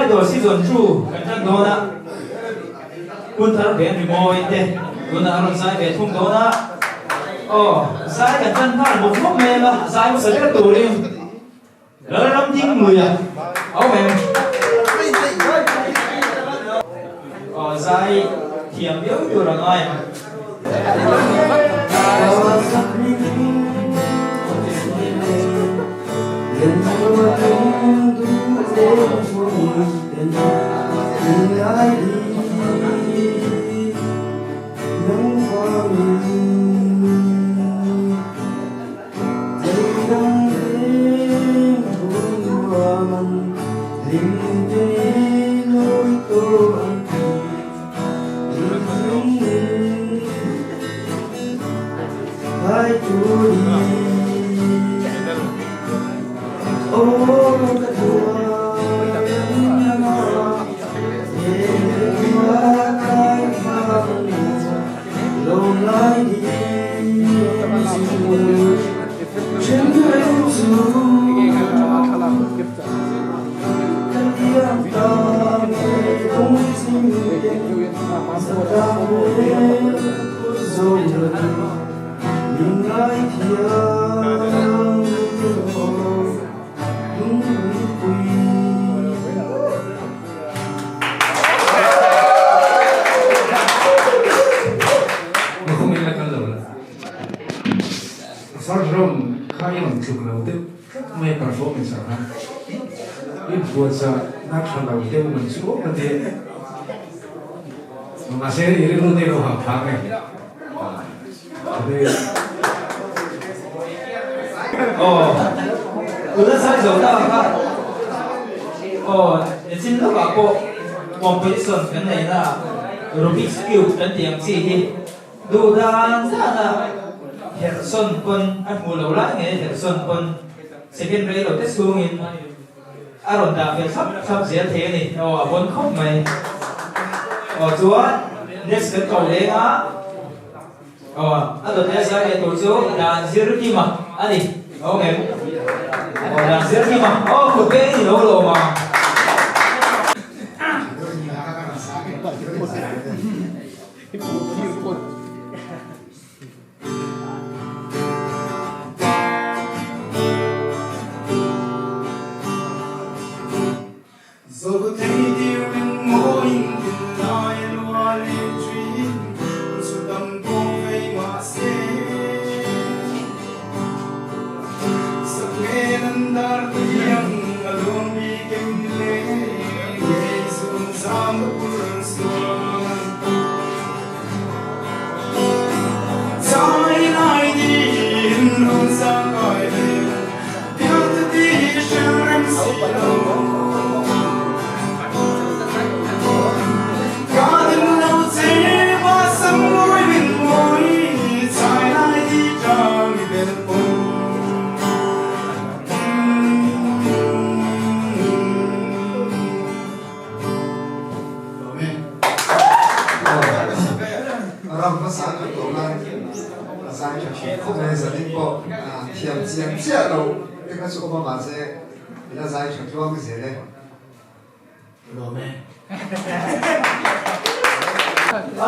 sai đồ si dồn chu cần chân đồ na quân thar về bị mồi thế quân thar sai về thung đồ na sai cần chân thar một phút mềm mà sai một sợi cái tủ đi lỡ lắm tiếng người à áo mềm sai thiểm yếu từ là ai masih ini lu nih lo hafal nih. Udah saya sudah kan. Chính là bảo bộ competition cái này là Rubik's Cube cái tiếng gì thì đủ đa ra là hệ xuân quân anh mua lâu lại nghe hệ xuân quân second grade đầu test xuống in rồi đã việc sắp diễn thế này vốn khóc mày chúa next cái cầu đấy á rồi test cái tổ chức là diễn gì mà anh đi ok là diễn gì mà một cái gì đó rồi mà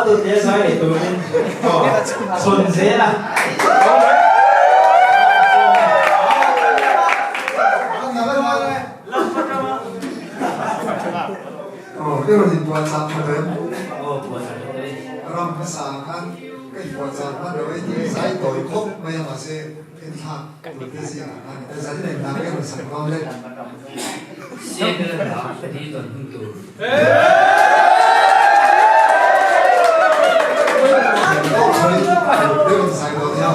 tôi thế sai để tôi lên xuân thế là cái rồi thì buồn sao mà đấy rồi cái sáng ăn cái buồn sao mà đấy thì sai tối khóc bây giờ mà sẽ cái thằng cái gì anh cái gì này làm cái mình sắm con lên xe cái đó phải đi tuần hương tù đừng sai đồ theo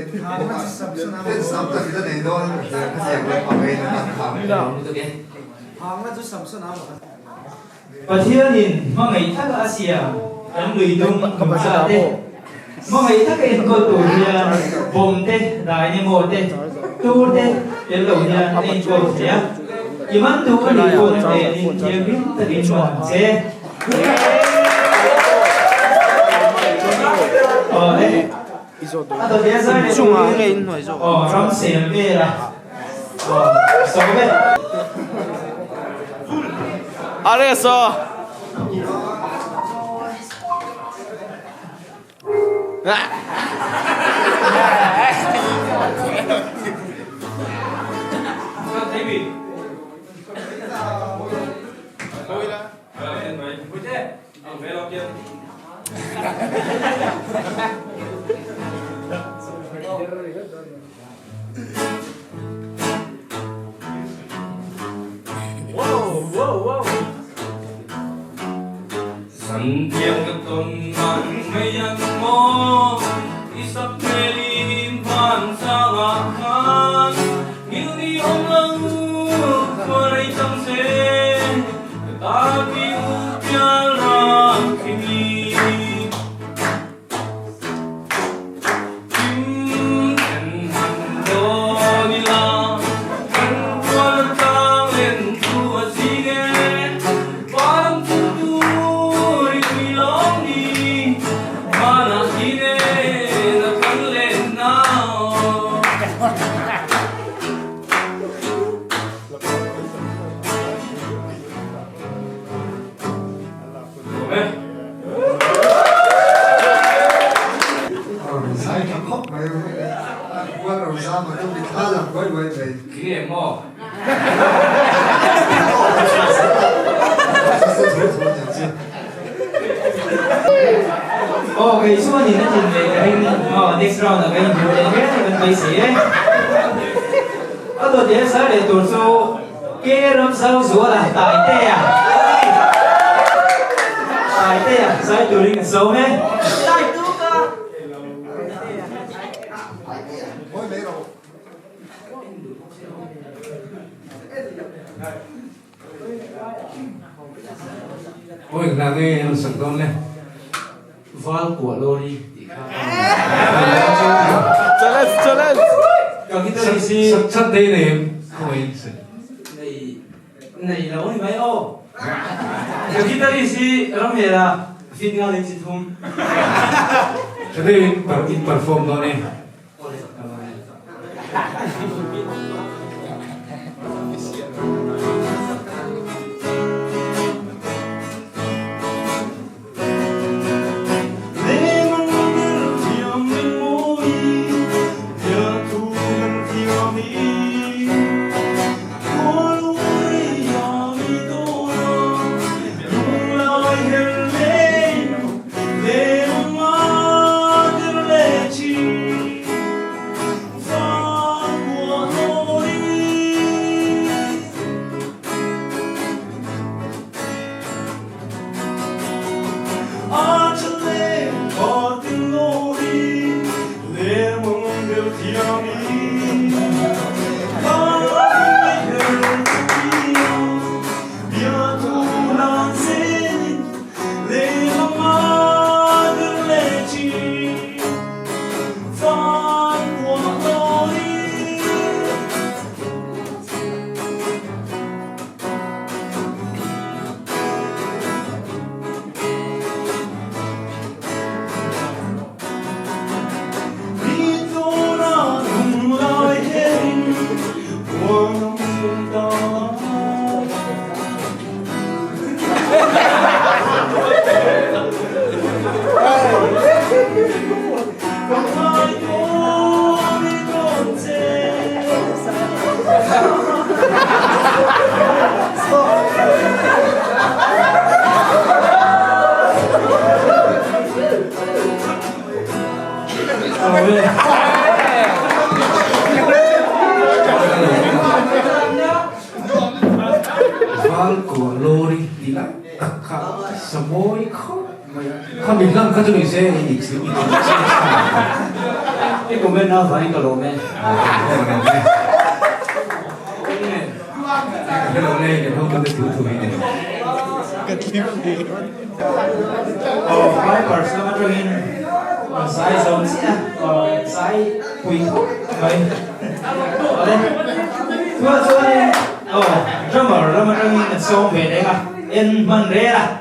เป็นซ้ำแต่ที่จะในโดนเดี๋ยวเขาแจกเลยเอาไปนะครับ ตัวเอง ประเทศนี้มั่งไงถ้าอาเซียนลุยดุงกับประเทศมั่งไงถ้าเกิดก็ตัวเดียบอมเตได้เนี่ยโมเตตัวเตเป็นเหล่านี้ในตัวเสียอีมันตัวนี้คนเตนี่เยี่ยมแต่ดินมันเสียโอ้ย啊，到底是你中啊？哦，咁成咩啦？哦，熟咩？ 알겠어. David. Sẵn tiêm các tuần mặn mây ăn mô Isap mê linh hoàn sa ngạc khăn Nghiêu đi ôm lăng qua đây trong xe Ta bị u bia ra khi mi Kim đèn hẳn đô đi la Hẳn qua đất ta lên chùa gì ghê Bám tu tu Mana hine na kanlen na sai thằng khóc mày qua đầu ra mà tôi bị tha làm quay quay về Kini mo Okay, so ni na din next round na kayo din kan bay siya. Ato dia sa le turso keram sa suara tai te ya. Tai te ya, sa during so me. Tai tu ka. mỗi mấy đầu ôi là nghe nó sẵn con này val của lori 쩔레스. Còn kita di si sắp đây này không ai này lâu ni mai o. Còn kita di si ram he la fit nga ling si thum. cho đây perform đó này val của lori thì lại Samoy không mình lăng các tôi sẽ cái của bên nó phải cái lỗ này cái lỗ này cái không có cái thứ thú vị này Vipers nó bắt in sai giống xí sai quỳ vậy ở đây thua thua đi drummer nó bắt in song về đấy à in bằng rê à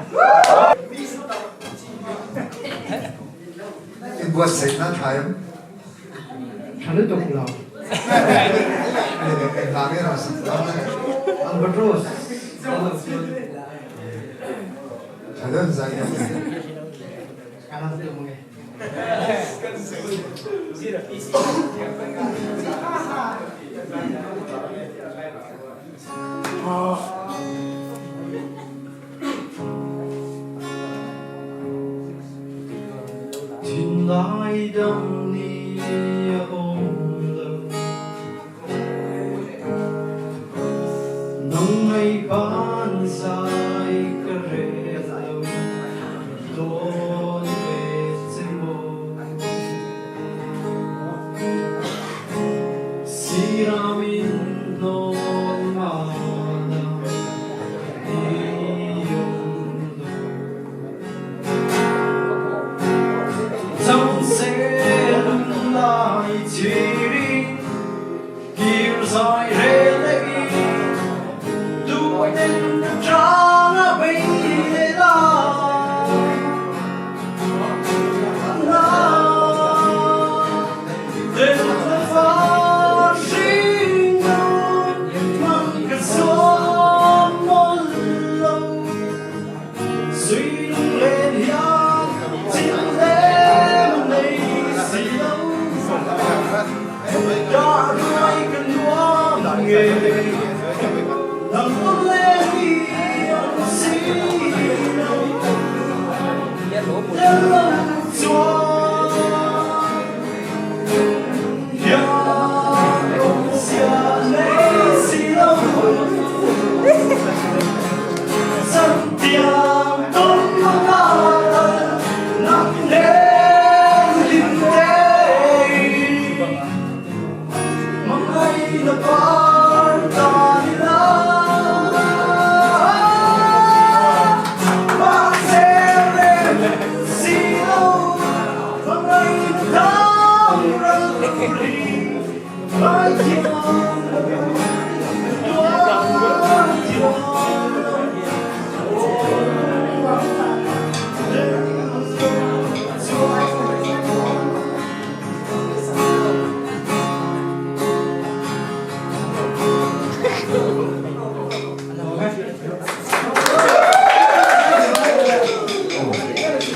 in buat sih nak thay thằng nó tục lòng ini kamera sih albatros ada saya kalah tu mungkin Thiên lai đông ni ôm lâu nắng ngày ban dài cà rê lâu đón về trên mồ siramin non mana trong xe lung lại chỉ đi kêu dài rê lấy đủ tên trắng ở bên đó tên phát sinh mang cái gió một lâu suy lên hiên chính em này gì đâu cho đôi cần nuông nghề thằng con lên đi xí đâu lên lòng chúa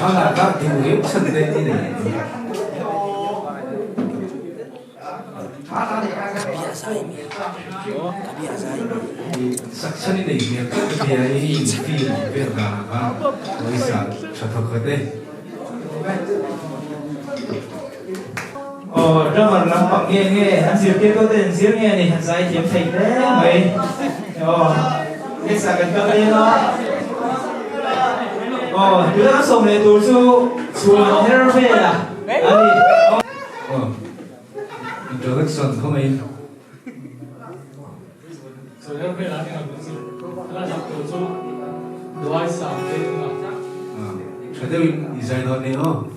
nó là các điều yếu chân lên như này sắc chân này miệng cái gì ấy phim việt nam với sản xuất khẩu đấy drummer làm bằng nghe hắn diệt kia có tên diệt nghe này hắn sai chiếm thành thế vậy cái sao cần cái này nó chúng ta sống để tu su xuống therapy à introduction không ấy So you're very lucky I'm going to do I something 저도 디자이너네요.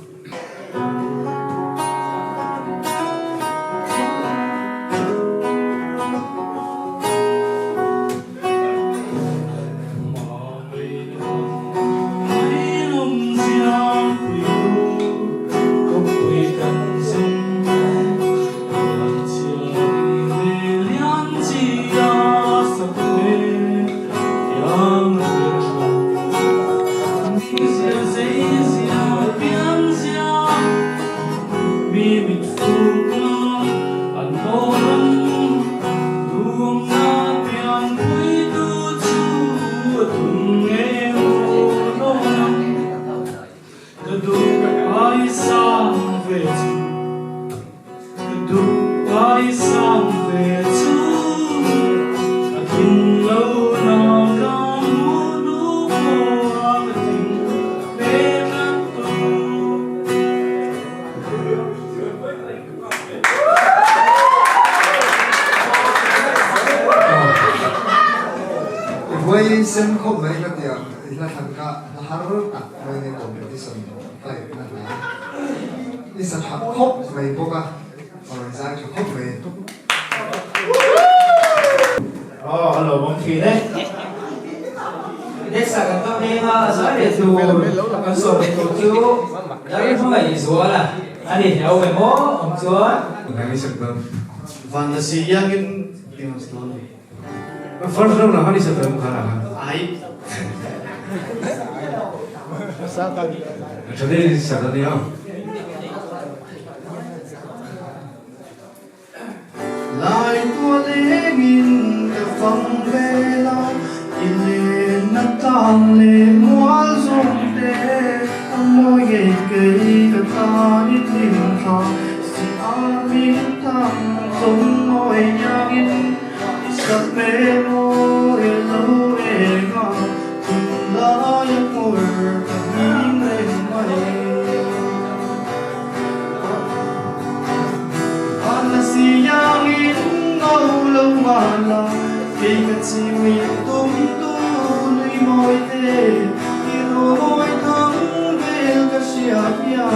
competition không mấy cái điều là thằng cả har à mấy cái competition phải là đi sản phẩm khóc mấy bố cả rồi ra cho khóc mấy hello bông thủy đấy đấy sao cái tóc này giá để thu con số để thu chú đấy không phải số là anh đi theo về mố ông chúa Nang isip ko. Fantasy yang in Timos Lolo. First round naman isip ko khana. Ay. Today is Saturday now. Lại tua lengin ka phong vela ile na tang le mua zong te amoy ye kei ka ta ni tim tha si a min tang song moi yang in isap me mo e lo e nga kun la ya por ka ning le mai si yang in ngâu lâu mà là khi cần si mi tung tu nuôi môi thế khi rồi thắng về cả xia bia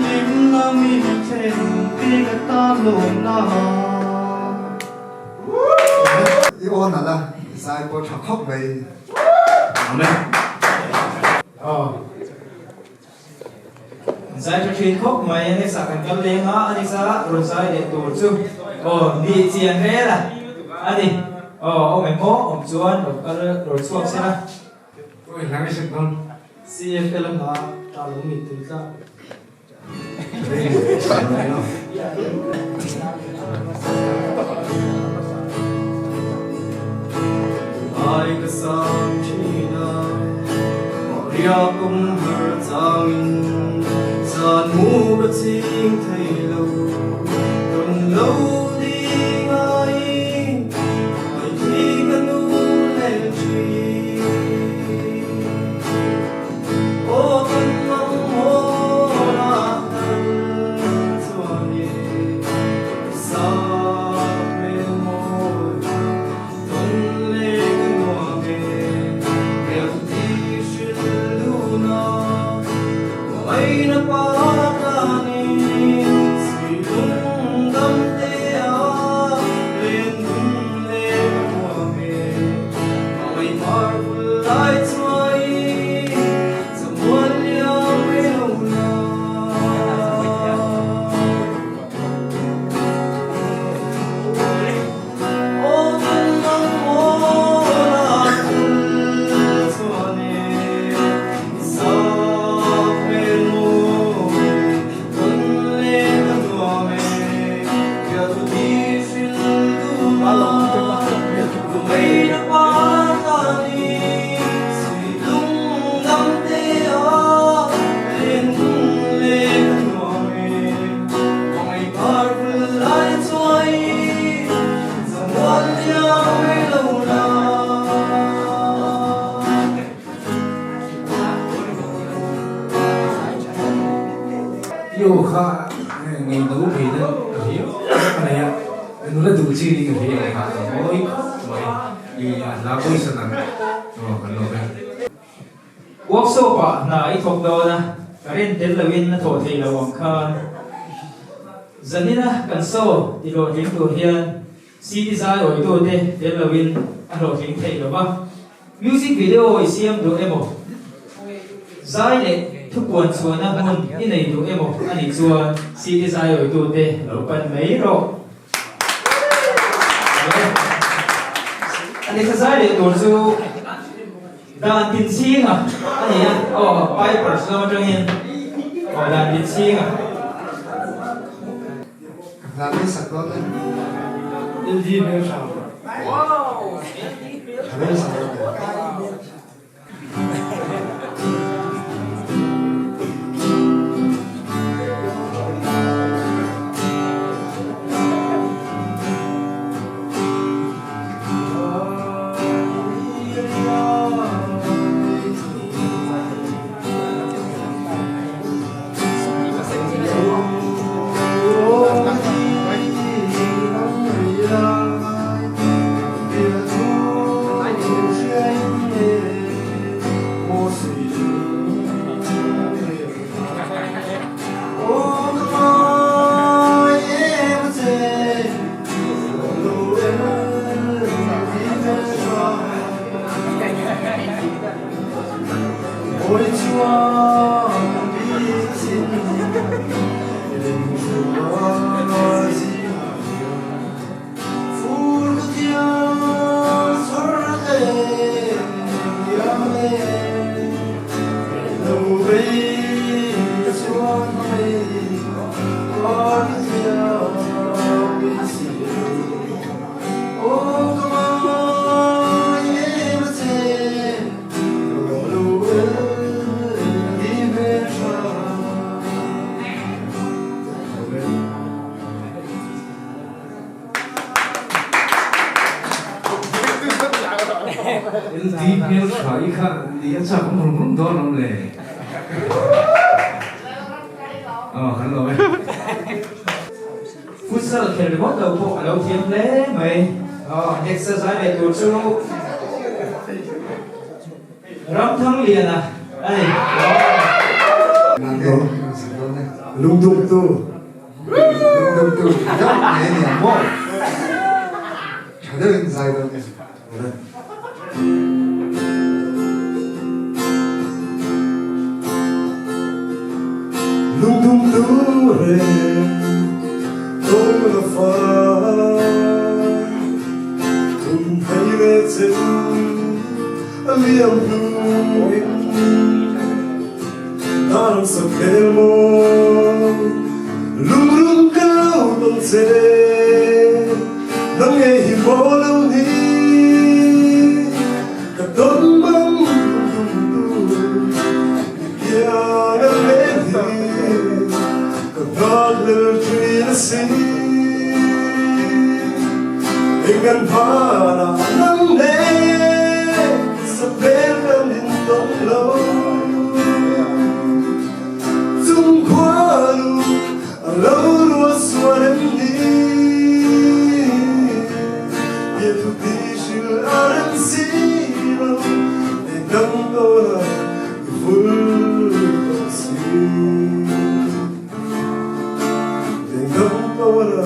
lim na mi thêm khi cả ta lồng na yêu là sai bộ thằng khóc mấy Amen. giải cho chuyên khóc mày anh ấy sạc cái lên ngõ anh ấy sa rồi sai để tổ chức đi tiền thế là anh đi ông mày mố ông chuan rồi xuống xem nào Oi, nang isip ko. CFL ngõ tao lúng mịt từ ra Today is Saturday now. ai ka sam china Maria kum har chang san mu ba ching thai lo tung lo đi ngai ai thi ka nu le chi o kan mong mo na tan chuan ye sa me mo tung le no ge ke ti shi lu na ai na pa ta ni si tung dam te a len tung le no ge ai marvel lights mai someone young we know Yo kha ngày đầu thì nó hiểu cái này á nó là đủ chi đi cái này ha mỗi mỗi thì là કોઈ sân ăn cái lô này workshop na ai thok do na karin tel lawin na tho thei lawang khan zanina kan so ti ro ding tu hian cd sai oi tu te tel lawin a ro ding thei lo ba music video i siam do emo zai le thu quan chuan na hun i nei do emo ani chuan cd sai oi tu te lo pan mai ro anh ấy sai để tổ chức đàn tin xin à anh ấy bài personal cho hiền đàn tin xin à làm cái sạch đó lên in gì nữa sao làm cái sạch đó ôi chúa biết xin đừng chúa gì phù thiên soi rẽ yame đâu về chúa về con theo biết xin ô Deep hill try ka dia cha không đó lắm lệ. Hello. Futsal khel mo to po alo thiam ple mai exercise le tu chu ram thang liền à ai lung tung tu rất nhẹ nhàng mô 잘되는 사이거든요. lung tung tu re tung la fa tung hay re chân liam lung đang sập kêu mô lung lung cao đông xe nắng nghe hi bó lâu ni cả đón bóng kia đã lên hi cả đón lời truy đã xin hình ảnh phá là nắng đêm sắp bên em đến tông lâu dung khóa lu lâu lúa xua đêm đi biệt thuộc đi sự ân xilo để nâng tôi là vui còn xin để nâng tôi là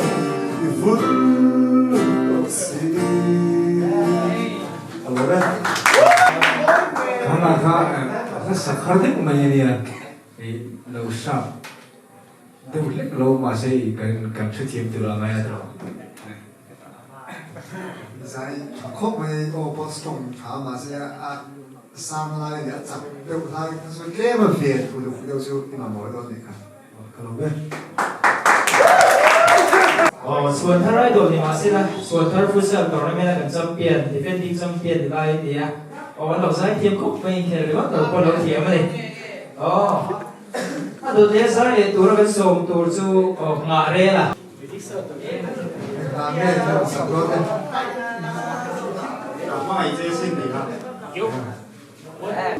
vui còn xin alo đấy Karena ka sakhardik manyania lo sha deulek lo masai kan chutiem tu la maya tro giải khóc về ô Boston khá mà sẽ sang lại để chặt đều lại số kế mà về của được đều số đi mà mỗi đó thì cả kalau beส่วนถ้าไรโดนนี่มาสินะส่วนถ้าฟุตซอลตอนนี้ไม่ได้กันจำเปลี่ยนที่เป็นทีมจำเปลี่ยนได้ดีอ่ะวันเราใช้ทีมคุกไปแค่หรือว่าเราคนเราเทียมมาเลยถ้าตัวเทียมใช้ตัวเราเป็นส่งตัวจูงาเร่ล่ะ làm nghe theo sập đó đấy กลับมาอีกเจสินเลยครับ Hãy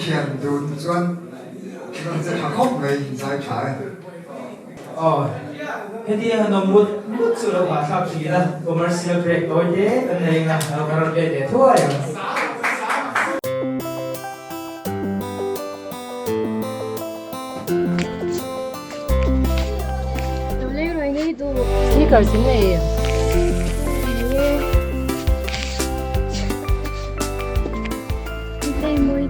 khiển đồn doan nó sẽ thằng khóc về giải trái cái gì nó muốn sự đâu mà sao chỉ là commercial break thôi chứ cái này là nó còn để thôi Sneakers ini. Ini muy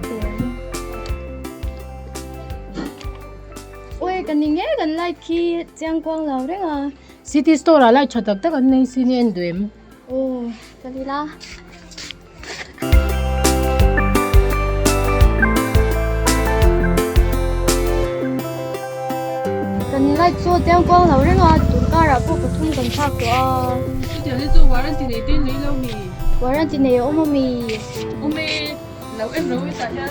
lại khi giang quang lâu đấy à City Store lại cho tập tất cả những xin em đuổi ồ cái gì là cần lại cho giang quang lâu đấy à chúng ta đã có thùng cần thác của giờ đi做warranty này đến lấy lâu mì warranty này ôm mì lâu em nấu tại nhà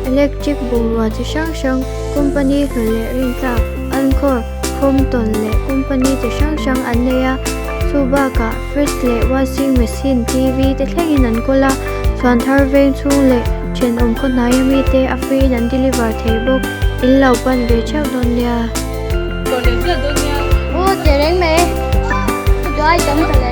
electric boom và chỉ sang company khởi lệ riêng cả Encore Crompton lệ company chỉ sang anh này Subaka fridge lệ washing machine TV te thlengin an kola chuan thar veng chung lệ chen om ko nai mi te a free an deliver thei bok in lo pan ve chau don ya còn đến giờ tôi nha ô te reng me cho ai chấm cả lệ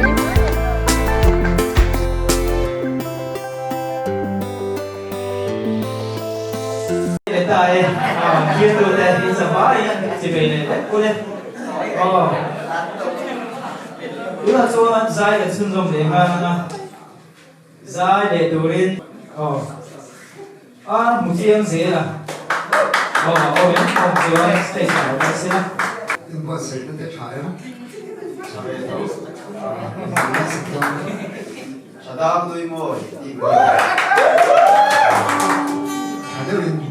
tại kia tôi đây thì sao phải chỉ về này đấy cô đây đúng là số dài là xương rồng để mà dài để đồ lên một chiếc dễ là ôi không chịu anh stay sao vậy xin in bữa sẽ nó sẽ trái không Sadam tôi mua trái đều in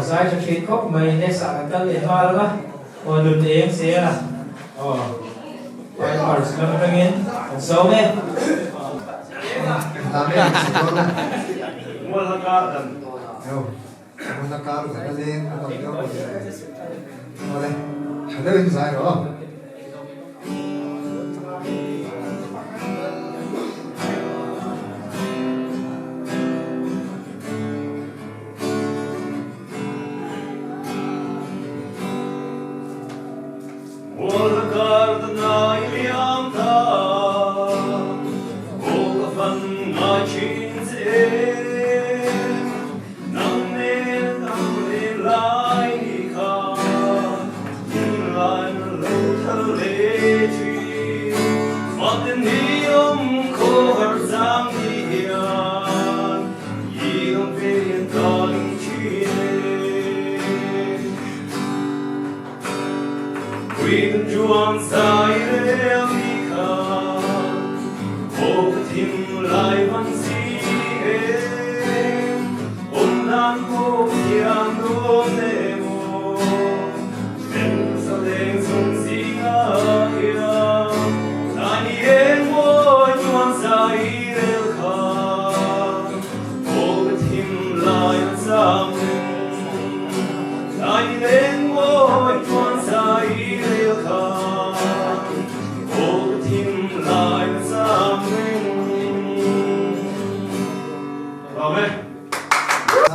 sai cho khi khóc mày để xả cái điện thoại đó đừng để em xé là phải bảo là nó nghiến xấu đấy làm đấy mua là cả đầm không muốn ta cao rồi nó lên nó còn đâu rồi đây trái đều in sai rồi Quyền chuông dài đêm đi khắp ô tim lại vẫn si em ôn lan cô thiang đô nê mô em sao đêm sung si ngã hiang nani em môi chuông dài đêm khắp ô tim lại vẫn sang nani em môi chuông dài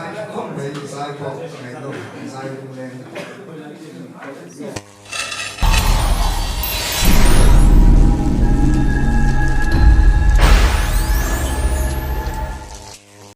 sai không đấy sai không ngày đầu sai không lên